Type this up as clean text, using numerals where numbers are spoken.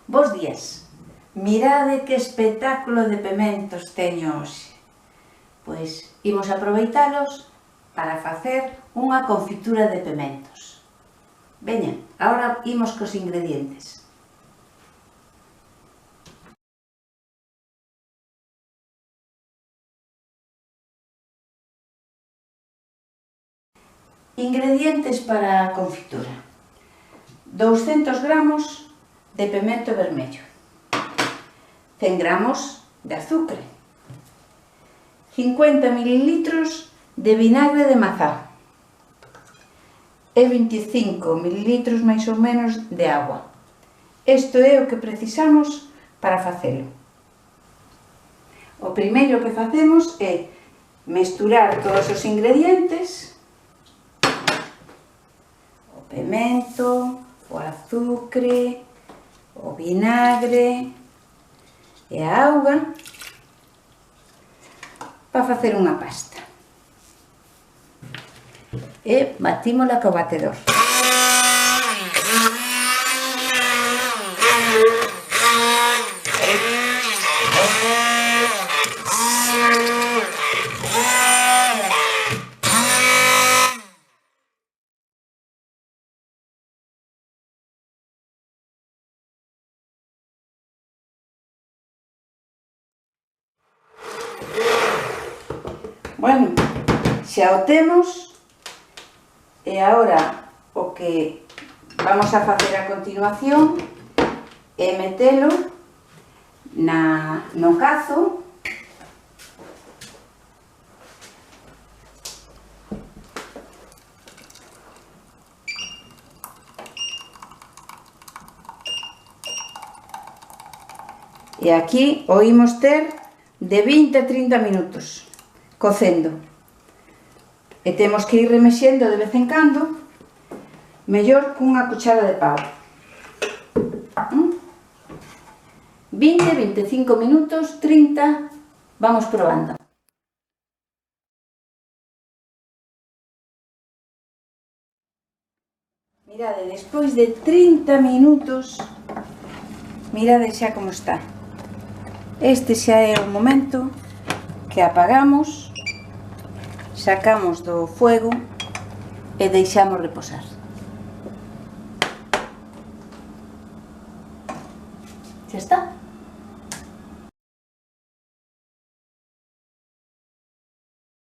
Bos días. Mirade que espectáculo de pementos teño hoxe. Pois imos aproveitalos para facer unha confitura de pementos. Veña, agora imos cos ingredientes. Ingredientes para a confitura: 200 gramos de pemento vermello, 100 gramos de azúcar, 50 mililitros de vinagre de mazá e 25 mililitros máis ou menos de agua. Isto é o que precisamos para facelo. O primeiro que facemos é mesturar todos os ingredientes: o pemento, o azucre, o vinagre e a auga para facer unha pasta. E batímola co batedor. Bueno, xa o temos e agora o que vamos a facer a continuación é metelo no cazo e aquí o imos ter de 20 a 30 minutos cocendo. E temos que ir remexendo de vez en cando, mellor cunha cuchara de pau. 20, 25 minutos, 30, vamos probando. Mirade, despois de 30 minutos, mirade xa como está. Este xa é o momento que apagamos, sacamos do fuego e deixamos reposar. Xa está.